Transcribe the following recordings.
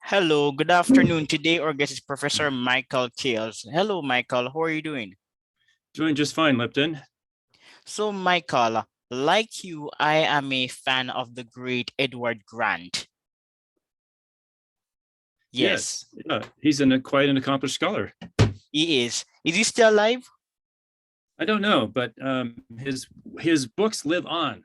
Hello, good afternoon. Today our guest is Professor Michael Keas. Hello, Michael. How are you doing? Doing just fine, Lipton. So, Michael, like you, I am a fan of the great Edward Grant. Yes, Yes, yeah, he's quite an accomplished scholar. he is. Is he still alive? I don't know, but his books live on.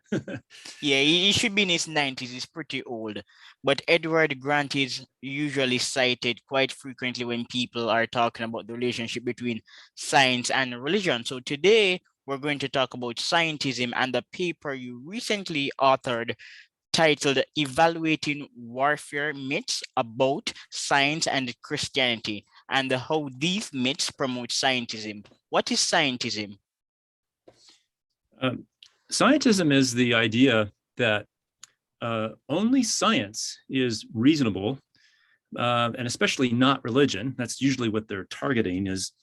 Yeah, he should be in his 90s. He's pretty old. But Edward Grant is usually cited quite frequently when people are talking about the relationship between science and religion. So today we're going to talk about scientism and the paper you recently authored titled Evaluating Warfare Myths About Science and Christianity and how these myths promote scientism. What is scientism? Scientism is the idea that only science is reasonable, and especially not religion. That's usually what they're targeting, is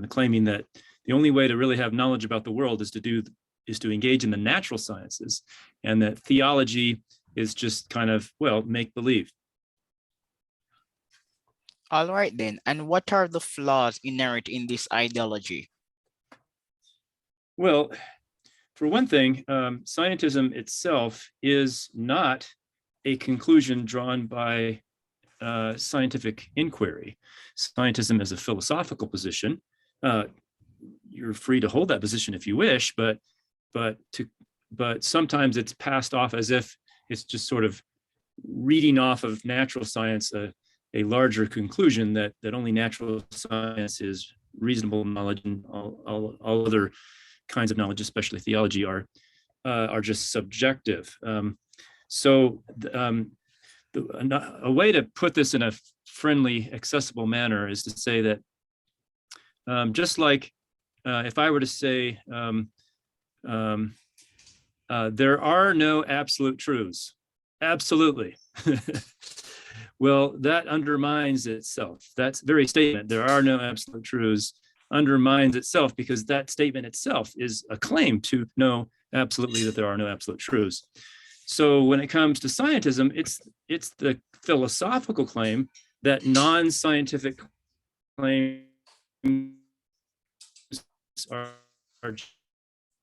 claiming that the only way to really have knowledge about the world is to engage in the natural sciences, and that theology is just kind of, well, make believe. All right then, and what are the flaws inherent in this ideology? Well, for one thing, scientism itself is not a conclusion drawn by scientific inquiry. Scientism is a philosophical position. You're free to hold that position if you wish, but sometimes it's passed off as if it's just sort of reading off of natural science a larger conclusion that only natural science is reasonable knowledge, and all other kinds of knowledge, especially theology, are just subjective. A way to put this in a friendly, accessible manner is to say that just like if I were to say there are no absolute truths, absolutely. Well, that undermines itself. That very statement, there are no absolute truths, undermines itself, because that statement itself is a claim to know absolutely that there are no absolute truths. So when it comes to scientism, it's the philosophical claim that non-scientific claims are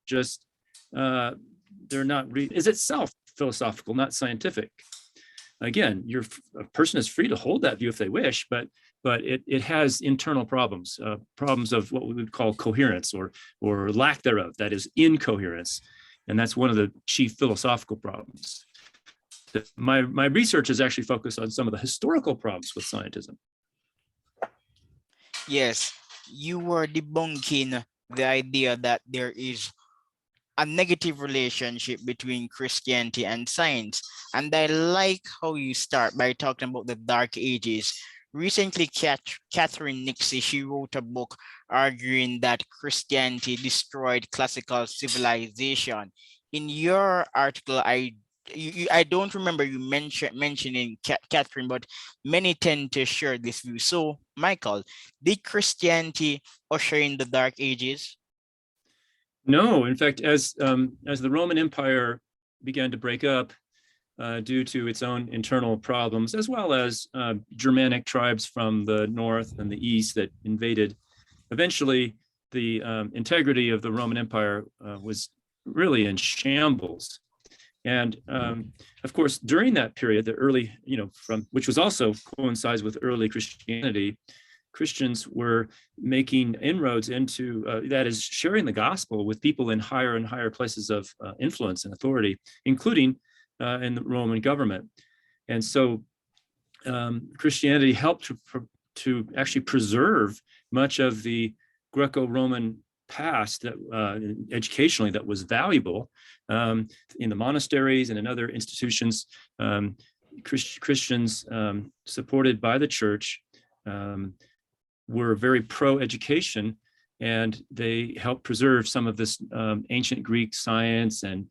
just they're not is itself philosophical, not scientific. Again, a person is free to hold that view if they wish, but it has internal problems, problems of what we would call coherence or lack thereof, that is incoherence. And that's one of the chief philosophical problems. My research is actually focused on some of the historical problems with scientism. Yes, you were debunking the idea that there is a negative relationship between Christianity and science. And I like how you start by talking about the Dark Ages. Recently, Catherine Nixie, she wrote a book arguing that Christianity destroyed classical civilization. In your article, I don't remember you mentioning Catherine, but many tend to share this view. So, Michael, did Christianity usher in the Dark Ages? No, in fact, as the Roman Empire began to break up due to its own internal problems, as well as Germanic tribes from the north and the east that invaded, eventually the integrity of the Roman Empire was really in shambles. And of course, during that period, the early, which was also coincides with early Christianity, Christians were making inroads into, that is, sharing the gospel with people in higher and higher places of influence and authority, including in the Roman government. And so Christianity helped to actually preserve much of the Greco-Roman past that educationally that was valuable in the monasteries and in other institutions. Christians supported by the church were very pro-education, and they helped preserve some of this ancient Greek science and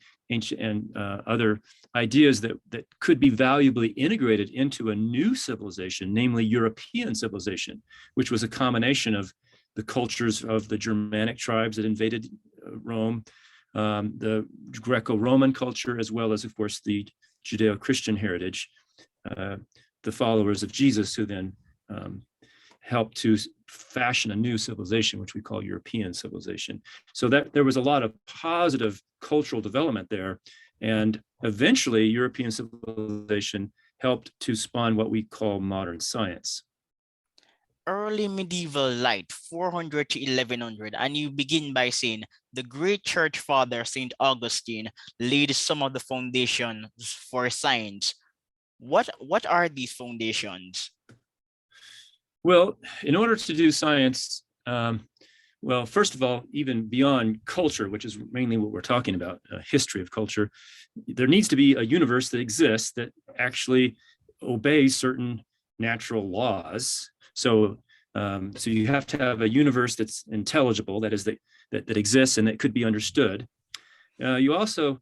other ideas that could be valuably integrated into a new civilization, namely European civilization, which was a combination of the cultures of the Germanic tribes that invaded Rome, the Greco-Roman culture, as well as, of course, the Judeo-Christian heritage. the followers of Jesus, who then helped to fashion a new civilization, which we call European civilization. So that there was a lot of positive cultural development there. And eventually European civilization helped to spawn what we call modern science. Early medieval light, 400 to 1100, and you begin by saying the great church father, St. Augustine, laid some of the foundations for science. What are these foundations? Well, in order to do science, well, first of all, even beyond culture, which is mainly what we're talking about, history of culture, there needs to be a universe that exists that actually obeys certain natural laws. So, so you have to have a universe that's intelligible, that is, that exists and that could be understood. You also,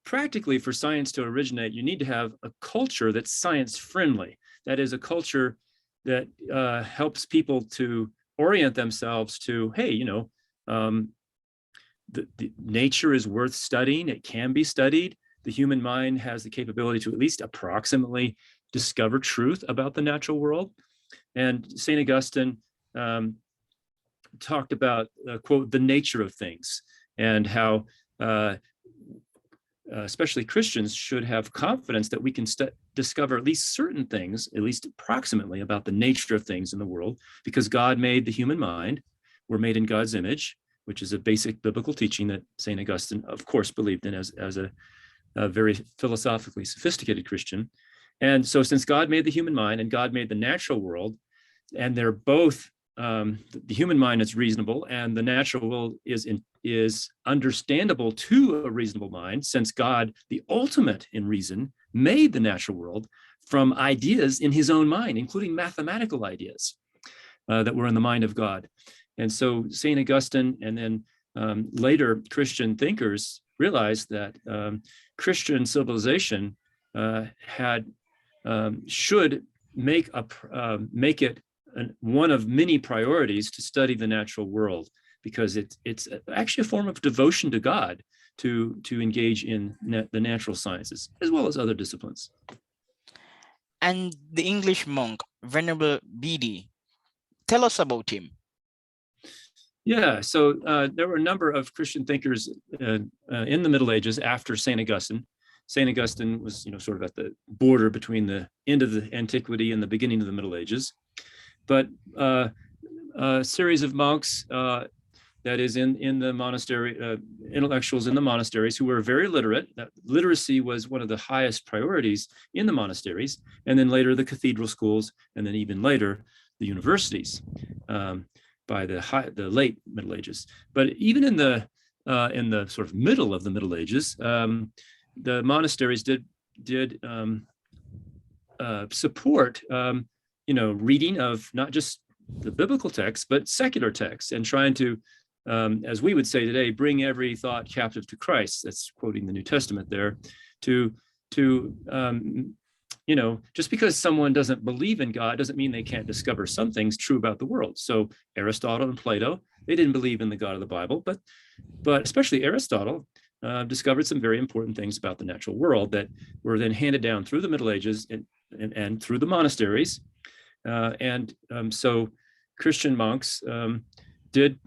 practically, for science to originate, you need to have a culture that's science friendly. That is, a culture that helps people to orient themselves to, hey, you know, the nature is worth studying. It can be studied. The human mind has the capability to at least approximately discover truth about the natural world. And St. Augustine talked about, quote, the nature of things, and how especially Christians should have confidence that we can discover at least certain things, at least approximately, about the nature of things in the world, because God made the human mind. We're made in God's image, which is a basic biblical teaching that St. Augustine, of course, believed in as a very philosophically sophisticated Christian. And so since God made the human mind and God made the natural world, and they're both, the human mind is reasonable and the natural world is understandable to a reasonable mind, since God, the ultimate in reason, made the natural world from ideas in his own mind, including mathematical ideas that were in the mind of God. And so St. Augustine and then later Christian thinkers realized that Christian civilization should make it one of many priorities to study the natural world, because it's actually a form of devotion to God to engage in the natural sciences as well as other disciplines. And the English monk, Venerable Bede, tell us about him. Yeah, so there were a number of Christian thinkers in the Middle Ages after St. Augustine. St. Augustine was, you know, sort of at the border between the end of the Antiquity and the beginning of the Middle Ages. But a series of monks, that is in the monastery, intellectuals in the monasteries who were very literate. Literacy was one of the highest priorities in the monasteries, and then later the cathedral schools, and then even later the universities by the late Middle Ages. But even in the sort of middle of the Middle Ages, the monasteries did support reading of not just the biblical texts, but secular texts, and trying to, as we would say today, bring every thought captive to Christ. That's quoting the New Testament there, to just because someone doesn't believe in God doesn't mean they can't discover some things true about the world. So Aristotle and Plato, they didn't believe in the God of the Bible, but especially Aristotle discovered some very important things about the natural world that were then handed down through the Middle Ages and through the monasteries. So Christian monks did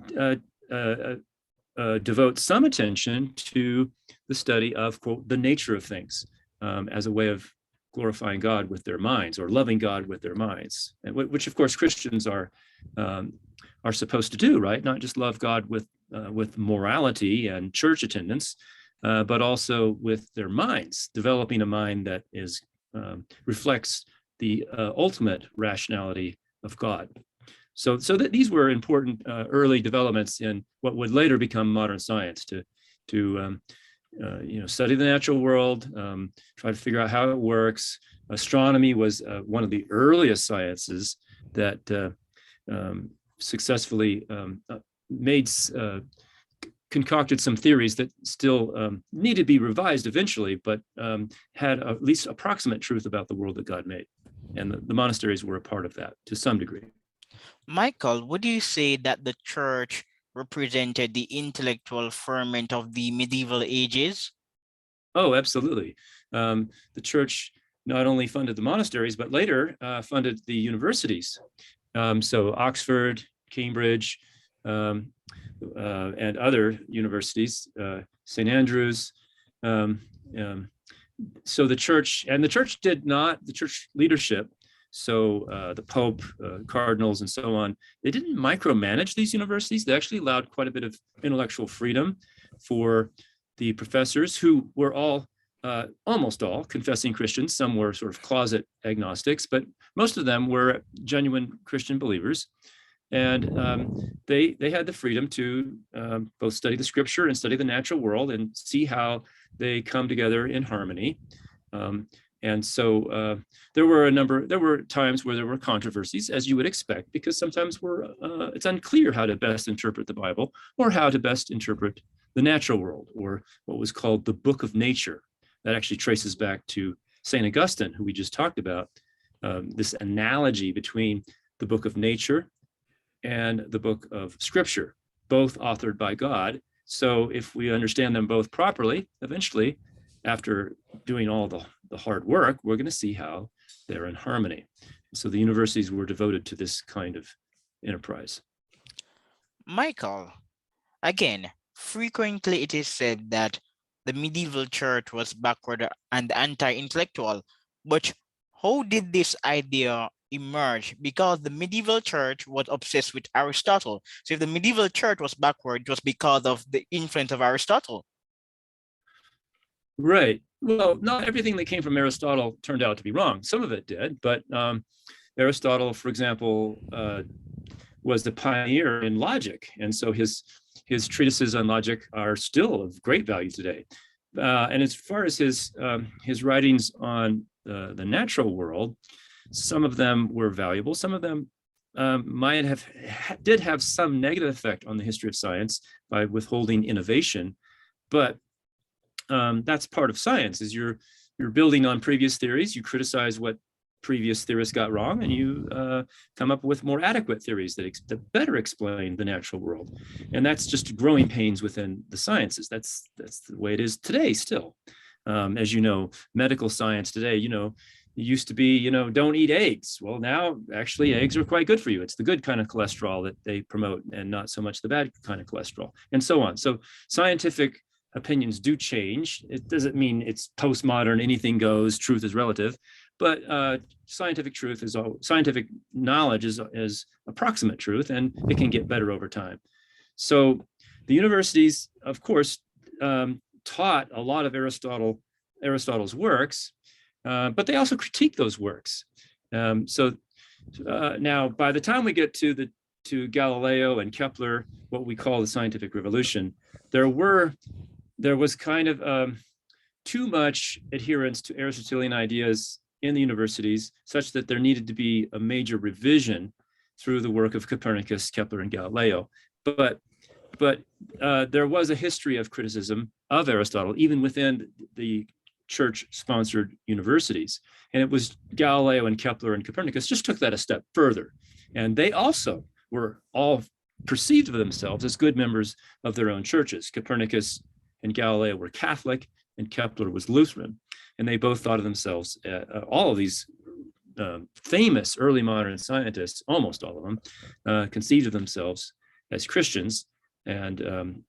devote some attention to the study of, quote, the nature of things as a way of glorifying God with their minds, or loving God with their minds, and which of course Christians are supposed to do, right? Not just love God with morality and church attendance, but also with their minds, developing a mind that reflects the ultimate rationality of God. So that these were important early developments in what would later become modern science, to study the natural world, try to figure out how it works. Astronomy was one of the earliest sciences that successfully concocted some theories that still need to be revised eventually, but had at least approximate truth about the world that God made. And the monasteries were a part of that to some degree. Michael, would you say that the church represented the intellectual ferment of the medieval ages? Oh, absolutely. The church not only funded the monasteries, but later funded the universities. So Oxford, Cambridge, and other universities, St. Andrews. So the church leadership, so the Pope, cardinals, and so on, they didn't micromanage these universities. They actually allowed quite a bit of intellectual freedom for the professors, who were all, almost all, confessing Christians. Some were sort of closet agnostics, but most of them were genuine Christian believers. And they had the freedom to both study the scripture and study the natural world and see how they come together in harmony. And so there were times where there were controversies, as you would expect, because sometimes it's unclear how to best interpret the Bible, or how to best interpret the natural world, or what was called the book of nature. That actually traces back to St. Augustine, who we just talked about, this analogy between the book of nature and the book of scripture, both authored by God. So if we understand them both properly, eventually, after doing all the hard work, we're going to see how they're in harmony. So the universities were devoted to this kind of enterprise. Michael, again, frequently it is said that the medieval church was backward and anti-intellectual, but how did this idea emerge? Because the medieval church was obsessed with Aristotle. So if the medieval church was backward, it was because of the influence of Aristotle. Right. Well, not everything that came from Aristotle turned out to be wrong. Some of it did, but Aristotle, for example, was the pioneer in logic, and so his treatises on logic are still of great value today. And as far as his writings on the natural world, some of them were valuable. Some of them did have some negative effect on the history of science by withholding innovation, but that's part of science. Is you're building on previous theories. You criticize what previous theorists got wrong, and you come up with more adequate theories that better explain the natural world. And that's just growing pains within the sciences. That's the way it is today still. As you know, medical science today, it used to be, don't eat eggs. Well, now actually eggs are quite good for you. It's the good kind of cholesterol that they promote, and not so much the bad kind of cholesterol, and so on. So scientific opinions do change. It doesn't mean it's postmodern, anything goes, truth is relative, but scientific knowledge is approximate truth, and it can get better over time. So the universities, of course, taught a lot of Aristotle's works, but they also critique those works. Now, by the time we get to Galileo and Kepler, what we call the scientific revolution, there was kind of too much adherence to Aristotelian ideas in the universities, such that there needed to be a major revision through the work of Copernicus, Kepler, and Galileo. But there was a history of criticism of Aristotle, even within the church-sponsored universities. And it was Galileo and Kepler and Copernicus just took that a step further. And they also were all perceived of themselves as good members of their own churches. Copernicus and Galileo were Catholic, and Kepler was Lutheran. And they both thought of themselves, all of these famous early modern scientists, almost all of them, conceived of themselves as Christians, and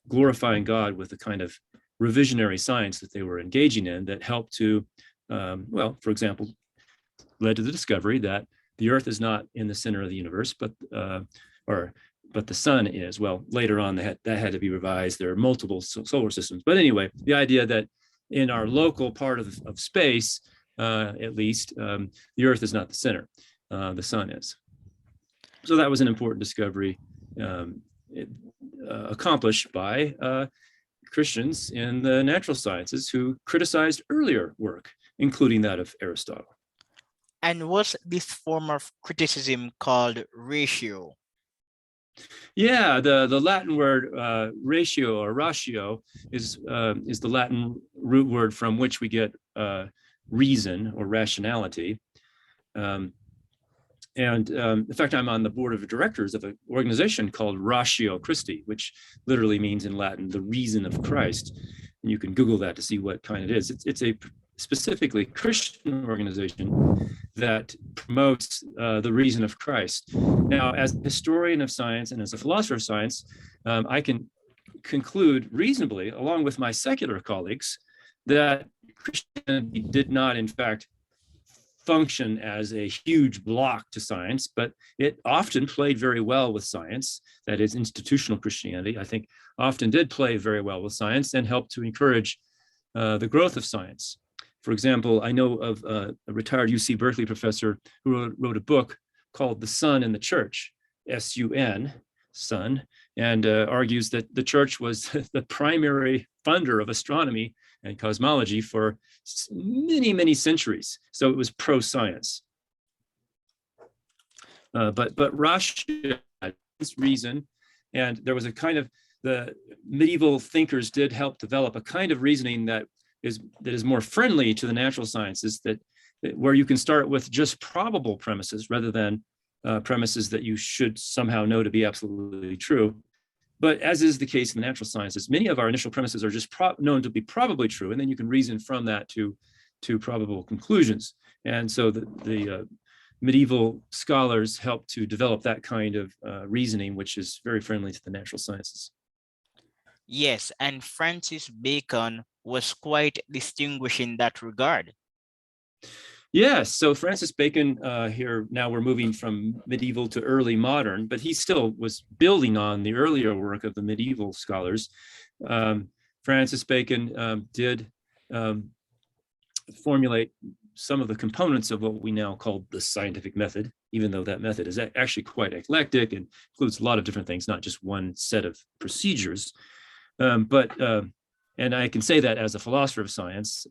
glorifying God with the kind of revisionary science that they were engaging in that helped to, for example, led to the discovery that the Earth is not in the center of the universe, but the sun is. Well, later on, that had to be revised. There are multiple solar systems. But anyway, the idea that in our local part of space, at least, the Earth is not the center. The sun is. So that was an important discovery accomplished by Christians in the natural sciences who criticized earlier work, including that of Aristotle. And what's this form of criticism called ratio? Yeah, the Latin word ratio or ratio is the Latin root word from which we get reason or rationality. In fact, I'm on the board of directors of an organization called Ratio Christi, which literally means in Latin, the reason of Christ. And you can Google that to see what kind it is. It's a specifically Christian organization that promotes the reason of Christ. Now, as a historian of science and as a philosopher of science, I can conclude reasonably, along with my secular colleagues, that Christianity did not, in fact, function as a huge block to science, but it often played very well with science. That is, institutional Christianity, I think, often did play very well with science and helped to encourage the growth of science. For example, I know of a retired UC Berkeley professor who wrote a book called The Sun in the Church, S-U-N, Sun, and argues that the church was the primary funder of astronomy and cosmology for many, many centuries. So it was pro-science. But Russia had this reason, and there was a kind of, the medieval thinkers did help develop a kind of reasoning that is more friendly to the natural sciences, that where you can start with just probable premises rather than premises that you should somehow know to be absolutely true. But as is the case in the natural sciences, many of our initial premises are just known to be probably true, and then you can reason from that to probable conclusions. And so the medieval scholars helped to develop that kind of reasoning, which is very friendly to the natural sciences. Yes, and Francis Bacon was quite distinguished in that regard. Yes, so Francis Bacon here, now we're moving from medieval to early modern, but he still was building on the earlier work of the medieval scholars. Francis Bacon did formulate some of the components of what we now call the scientific method, even though that method is actually quite eclectic and includes a lot of different things, not just one set of procedures. And I can say that as a philosopher of science,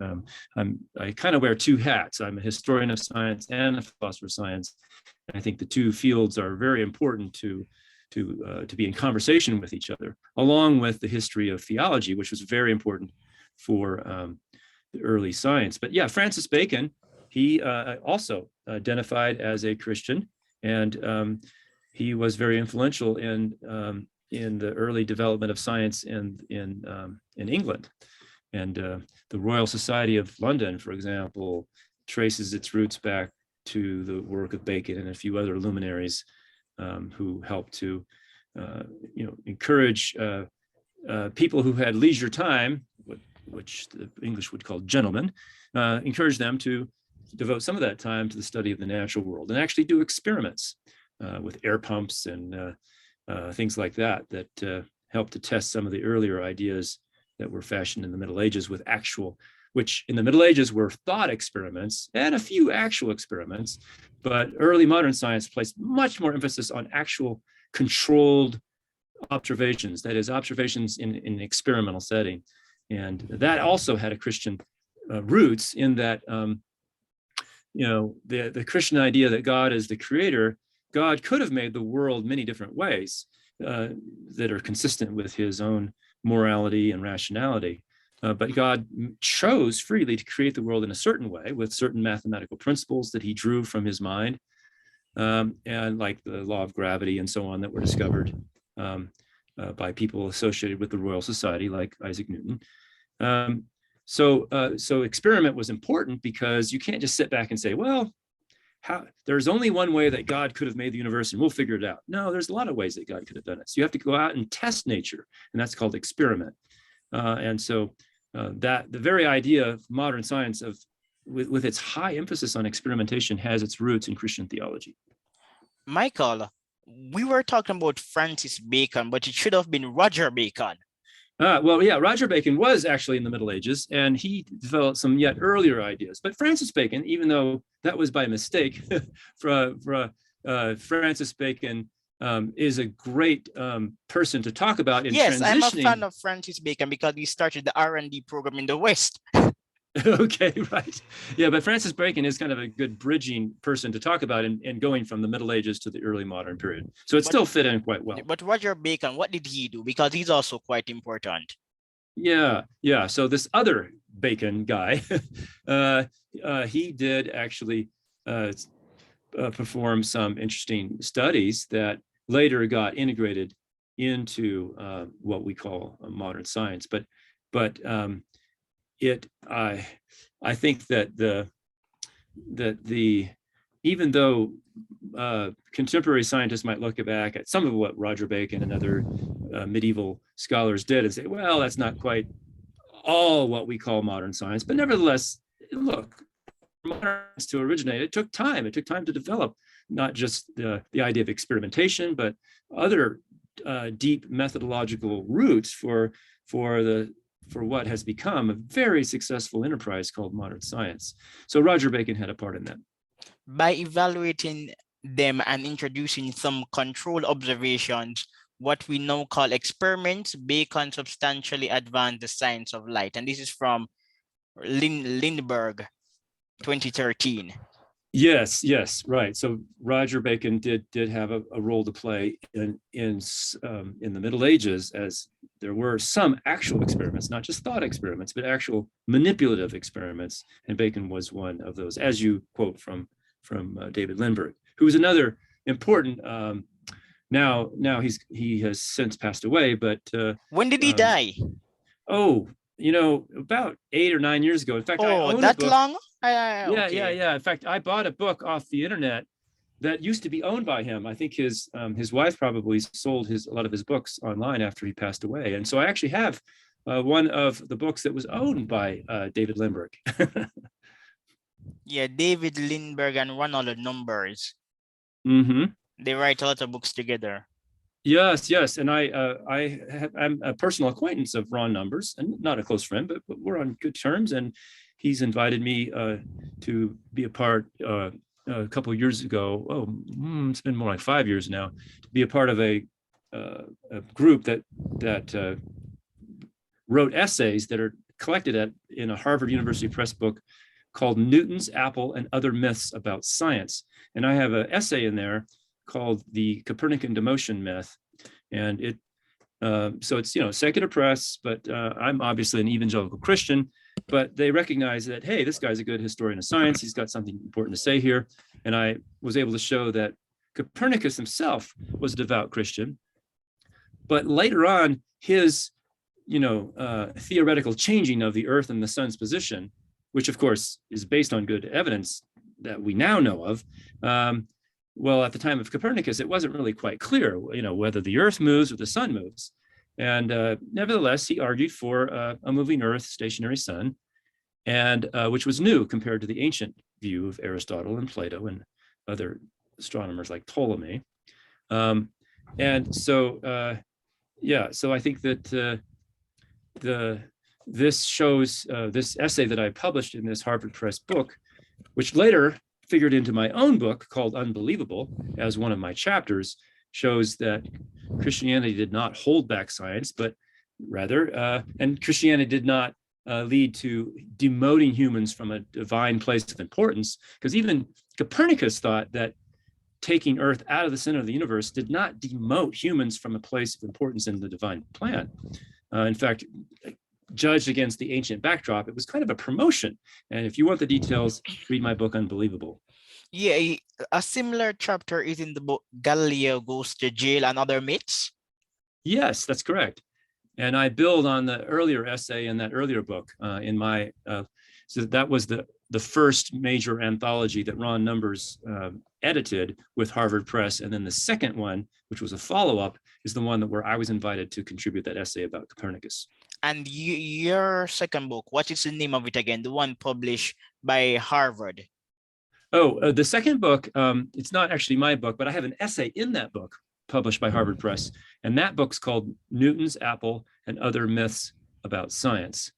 I kind of wear two hats. I'm a historian of science and a philosopher of science. And I think the two fields are very important to be in conversation with each other, along with the history of theology, which was very important for the early science. But yeah, Francis Bacon, he also identified as a Christian, and he was very influential in the early development of science in England. And the Royal Society of London, for example, traces its roots back to the work of Bacon and a few other luminaries who helped to encourage people who had leisure time, which the English would call gentlemen, encourage them to devote some of that time to the study of the natural world and actually do experiments with air pumps and things like that helped to test some of the earlier ideas that were fashioned in the Middle Ages with which in the Middle Ages were thought experiments and a few actual experiments, but early modern science placed much more emphasis on actual controlled observations, that is, observations in an experimental setting. And that also had a Christian roots in that, the Christian idea that God is the creator. God could have made the world many different ways that are consistent with his own morality and rationality. But God chose freely to create the world in a certain way with certain mathematical principles that he drew from his mind, and like the law of gravity and so on that were discovered by people associated with the Royal Society, like Isaac Newton. So experiment was important because you can't just sit back and say, well, there's only one way that God could have made the universe and we'll figure it out. No, there's a lot of ways that God could have done it. So you have to go out and test nature, and that's called experiment. And so that the very idea of modern science with its high emphasis on experimentation has its roots in Christian theology. Michael, we were talking about Francis Bacon, but it should have been Roger Bacon. Well, yeah, Roger Bacon was actually in the Middle Ages, and he developed some yet earlier ideas. But Francis Bacon, even though that was by mistake, Francis Bacon is a great person to talk about in transitioning. Yes, I'm a fan of Francis Bacon because he started the R&D program in the West. Okay, right. Yeah, but Francis Bacon is kind of a good bridging person to talk about and going from the Middle Ages to the early modern period. So it still fit in quite well. But Roger Bacon, what did he do? Because he's also quite important. Yeah. So this other Bacon guy, he did actually perform some interesting studies that later got integrated into what we call modern science. But I think that even though contemporary scientists might look back at some of what Roger Bacon and other medieval scholars did and say, well, that's not quite all what we call modern science, but nevertheless, look, modern science to originate, it took time. It took time to develop not just the idea of experimentation, but other deep methodological roots for what has become a very successful enterprise called modern science. So Roger Bacon had a part in that. By evaluating them and introducing some control observations, what we now call experiments, Bacon substantially advanced the science of light. And this is from Lindbergh, 2013. Yes, right. So Roger Bacon did have a role to play in the Middle Ages, as there were some actual experiments, not just thought experiments, but actual manipulative experiments, and Bacon was one of those, as you quote from David Lindbergh, who was another important. Now he has since passed away, but when did he die? Oh, about 8 or 9 years ago. In fact, I own that a book. long? Yeah. In fact, I bought a book off the internet that used to be owned by him. I think his wife probably sold a lot of his books online after he passed away, and so I actually have one of the books that was owned by David Lindbergh. Yeah, David Lindbergh and Ronald Numbers. Mm-hmm. They write a lot of books together. Yes, and I'm a personal acquaintance of Ron Numbers, and not a close friend, but we're on good terms. And he's invited me to be a part a couple of years ago. It's been more like 5 years now, to be a part of a group that wrote essays that are collected in a Harvard University Press book called Newton's Apple and Other Myths About Science. And I have an essay in there called the Copernican Demotion Myth. And so it's, secular press, but I'm obviously an evangelical Christian, but they recognize that, hey, this guy's a good historian of science. He's got something important to say here. And I was able to show that Copernicus himself was a devout Christian, but later on, his, theoretical changing of the Earth and the sun's position, which of course is based on good evidence that we now know of. Well, at the time of Copernicus, it wasn't really quite clear, whether the Earth moves or the sun moves. And nevertheless, he argued for a moving Earth, stationary sun, and which was new compared to the ancient view of Aristotle and Plato and other astronomers like Ptolemy. And so, so I think that this shows, this essay that I published in this Harvard Press book, which later figured into my own book called Unbelievable as one of my chapters, shows that Christianity did not hold back science, but rather, and Christianity did not lead to demoting humans from a divine place of importance, because even Copernicus thought that taking Earth out of the center of the universe did not demote humans from a place of importance in the divine plan. In fact, judged against the ancient backdrop, it was kind of a promotion. And if you want the details, read my book, Unbelievable. Yeah, a similar chapter is in the book Galileo Goes to Jail and Other Myths. Yes, that's correct. And I build on the earlier essay in that earlier book in my, so that was the first major anthology that Ron Numbers edited with Harvard Press. And then the second one, which was a follow-up, is the one where I was invited to contribute that essay about Copernicus. And your second book, what is the name of it again? The one published by Harvard. Oh, the second book, it's not actually my book, but I have an essay in that book published by Harvard Press. And that book's called Newton's Apple and Other Myths About Science.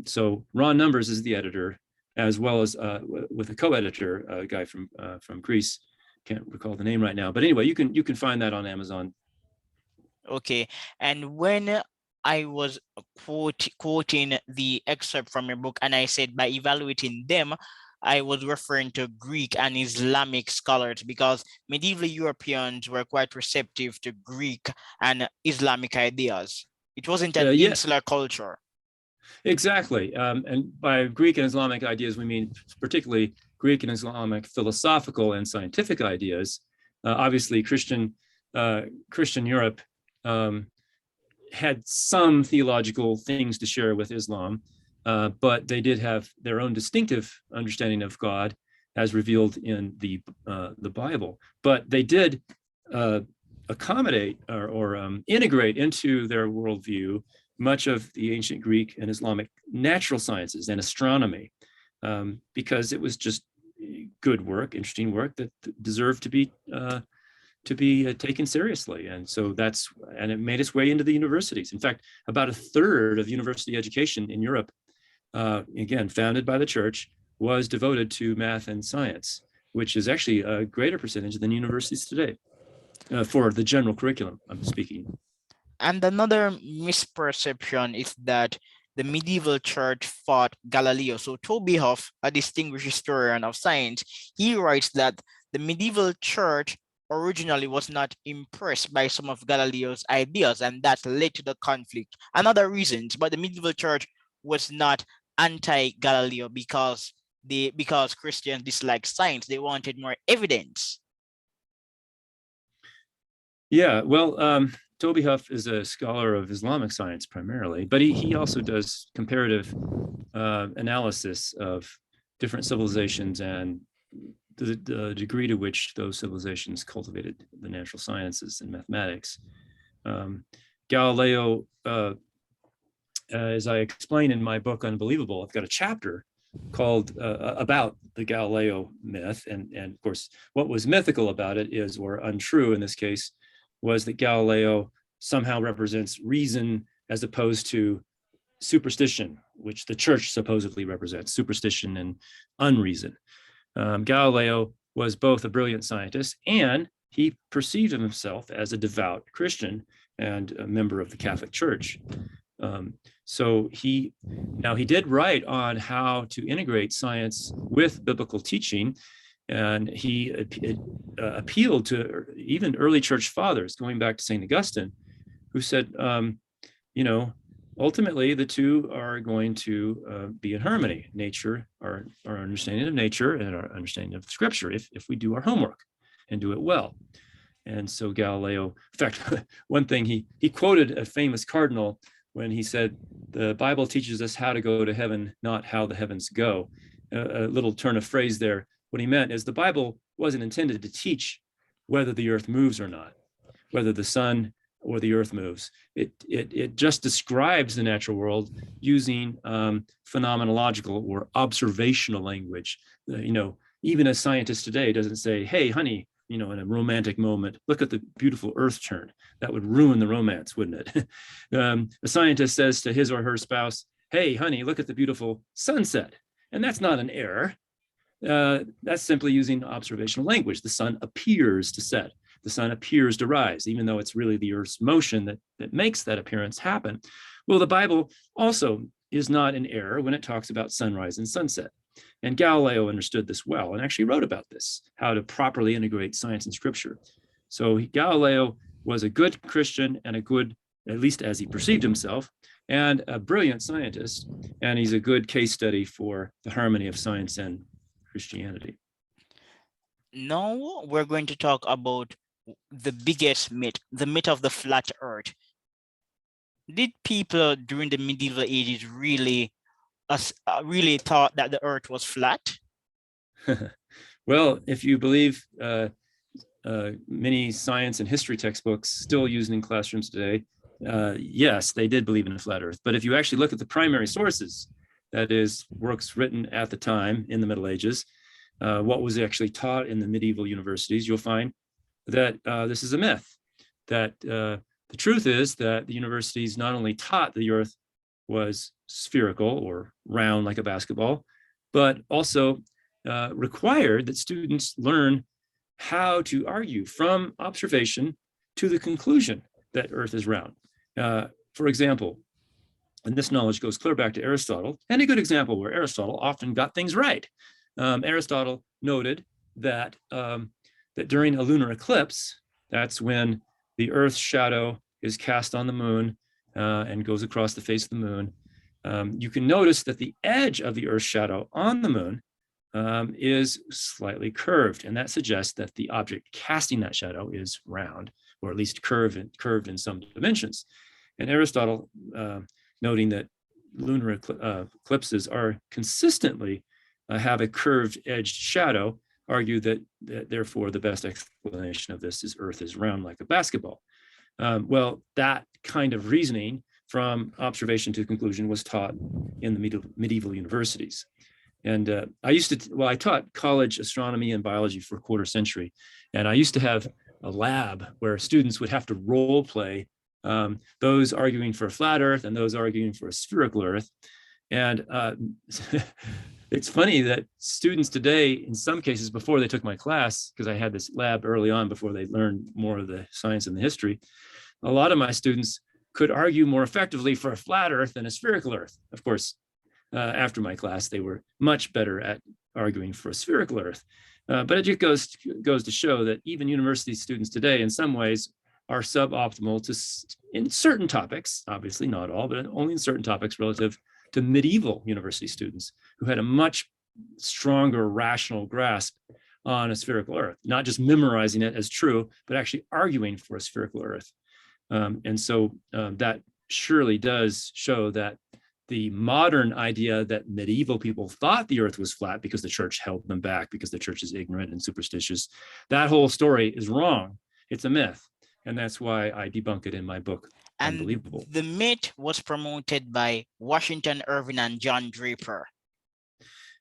So Ron Numbers is the editor, as well as with a co-editor, a guy from Greece. Can't recall the name right now. But anyway, you can find that on Amazon. Okay. And when I was quoting the excerpt from your book, and I said by evaluating them, I was referring to Greek and Islamic scholars, because medieval Europeans were quite receptive to Greek and Islamic ideas. It wasn't an insular culture. Exactly. And by Greek and Islamic ideas, we mean particularly Greek and Islamic philosophical and scientific ideas. Obviously, Christian Europe had some theological things to share with Islam, but they did have their own distinctive understanding of God as revealed in the Bible. But they did accommodate or integrate into their worldview much of the ancient Greek and Islamic natural sciences and astronomy, because it was just good work, interesting work that deserved to be taken seriously. And so and it made its way into the universities. In fact, about a third of university education in Europe, again, founded by the church, was devoted to math and science, which is actually a greater percentage than universities today for the general curriculum, I'm speaking. And another misperception is that the medieval church fought Galileo. So Toby Huff, a distinguished historian of science, he writes that the medieval church originally was not impressed by some of Galileo's ideas, and that led to the conflict and other reasons. But the medieval church was not anti-Galileo because Christians disliked science. They wanted more evidence. Yeah, well, Toby Huff is a scholar of Islamic science primarily, but he also does comparative analysis of different civilizations and the degree to which those civilizations cultivated the natural sciences and mathematics. Galileo, as I explain in my book Unbelievable, I've got a chapter called about the Galileo myth, and of course what was mythical about it is, or untrue in this case, was that Galileo somehow represents reason as opposed to superstition, which the church supposedly represents, superstition and unreason. Galileo was both a brilliant scientist, and he perceived himself as a devout Christian and a member of the Catholic Church. So he did write on how to integrate science with biblical teaching, and he appealed to even early church fathers, going back to St. Augustine, who said, ultimately the two are going to be in harmony. Nature, our understanding of nature and our understanding of Scripture, if we do our homework and do it well. And so Galileo, in fact, one thing he quoted a famous cardinal when he said, "The Bible teaches us how to go to heaven, not how the heavens go." A little turn of phrase there. What he meant is the Bible wasn't intended to teach whether the earth moves or not, whether the sun or the earth moves. It just describes the natural world using phenomenological or observational language. Even a scientist today doesn't say, "Hey, honey," in a romantic moment, "look at the beautiful earth turn." That would ruin the romance, wouldn't it? A scientist says to his or her spouse, "Hey, honey, look at the beautiful sunset." And that's not an error. That's simply using observational language. The sun appears to set. The sun appears to rise, even though it's really the Earth's motion that makes that appearance happen. Well, the Bible also is not in error when it talks about sunrise and sunset. And Galileo understood this well and actually wrote about this, how to properly integrate science and Scripture. So Galileo was a good Christian and a good, at least as he perceived himself, and a brilliant scientist. And he's a good case study for the harmony of science and Christianity. Now we're going to talk about the biggest myth, the myth of the flat earth. Did people during the medieval ages really thought that the earth was flat? Well, if you believe many science and history textbooks still used in classrooms today, yes, they did believe in a flat earth. But if you actually look at the primary sources, that is, works written at the time in the Middle Ages, what was actually taught in the medieval universities, you'll find that this is a myth. That the truth is that the universities not only taught the earth was spherical or round like a basketball, but also required that students learn how to argue from observation to the conclusion that earth is round. For example, and this knowledge goes clear back to Aristotle, and a good example where Aristotle often got things right. Aristotle noted that that during a lunar eclipse, that's when the Earth's shadow is cast on the moon and goes across the face of the moon. You can notice that the edge of the Earth's shadow on the moon is slightly curved, and that suggests that the object casting that shadow is round, or at least curved in some dimensions. And Aristotle, noting that lunar eclipses are consistently have a curved edged shadow, argue that therefore the best explanation of this is Earth is round like a basketball. Well, that kind of reasoning from observation to conclusion was taught in the medieval universities. And I taught college astronomy and biology for a quarter century. And I used to have a lab where students would have to role play those arguing for a flat Earth and those arguing for a spherical Earth. And it's funny that students today, in some cases, before they took my class, because I had this lab early on before they learned more of the science and the history, a lot of my students could argue more effectively for a flat Earth than a spherical Earth. Of course, after my class, they were much better at arguing for a spherical Earth. But it just goes to show that even university students today, in some ways, are suboptimal in certain topics, obviously not all, but only in certain topics relative to medieval university students who had a much stronger rational grasp on a spherical Earth, not just memorizing it as true, but actually arguing for a spherical Earth. And so that surely does show that the modern idea that medieval people thought the Earth was flat because the church held them back, because the church is ignorant and superstitious, that whole story is wrong. It's a myth. And that's why I debunk it in my book, Unbelievable. The myth was promoted by Washington Irving and John Draper.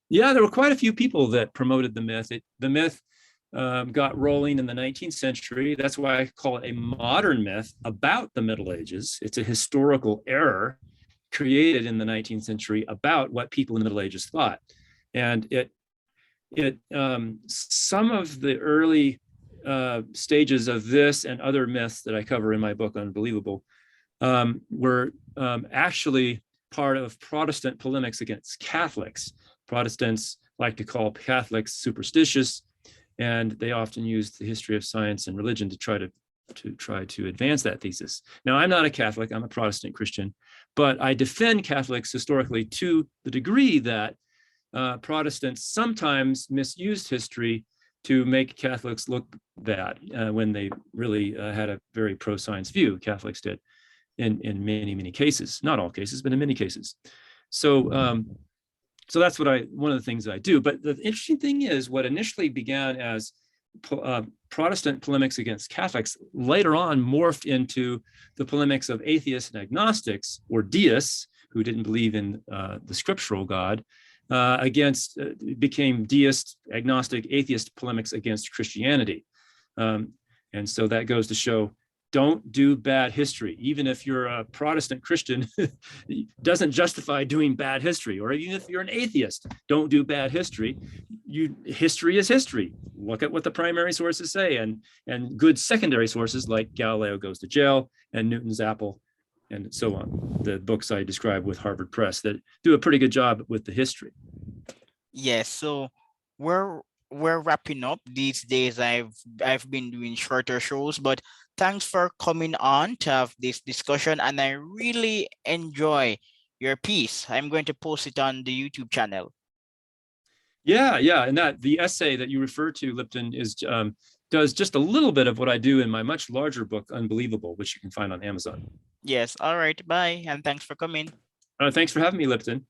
Yeah, there were quite a few people that promoted the myth. The myth got rolling in the 19th century. That's why I call it a modern myth about the Middle Ages. It's a historical error created in the 19th century about what people in the Middle Ages thought. And some of the early stages of this and other myths that I cover in my book, Unbelievable, were actually part of Protestant polemics against Catholics. Protestants like to call Catholics superstitious, and they often use the history of science and religion to try to advance that thesis. Now, I'm not a Catholic, I'm a Protestant Christian, but I defend Catholics historically to the degree that Protestants sometimes misused history to make Catholics look bad when they really had a very pro-science view. Catholics did in many, many cases, not all cases, but in many cases. So that's one of the things that I do. But the interesting thing is what initially began as Protestant polemics against Catholics later on morphed into the polemics of atheists and agnostics, or deists who didn't believe in the scriptural God, became deist, agnostic, atheist polemics against Christianity. And so that goes to show, don't do bad history. Even if you're a Protestant Christian, doesn't justify doing bad history. Or even if you're an atheist, don't do bad history. History is history. Look at what the primary sources say, and good secondary sources like Galileo Goes to Jail and Newton's Apple and so on. The books I describe with Harvard Press that do a pretty good job with the history. Yes, so we're wrapping up these days. I've been doing shorter shows, but thanks for coming on to have this discussion, and I really enjoy your piece. I'm going to post it on the YouTube channel. Yeah, and that the essay that you refer to, Lipton, does just a little bit of what I do in my much larger book, Unbelievable, which you can find on Amazon. Yes, all right, bye, and thanks for coming. Thanks for having me, Lipton.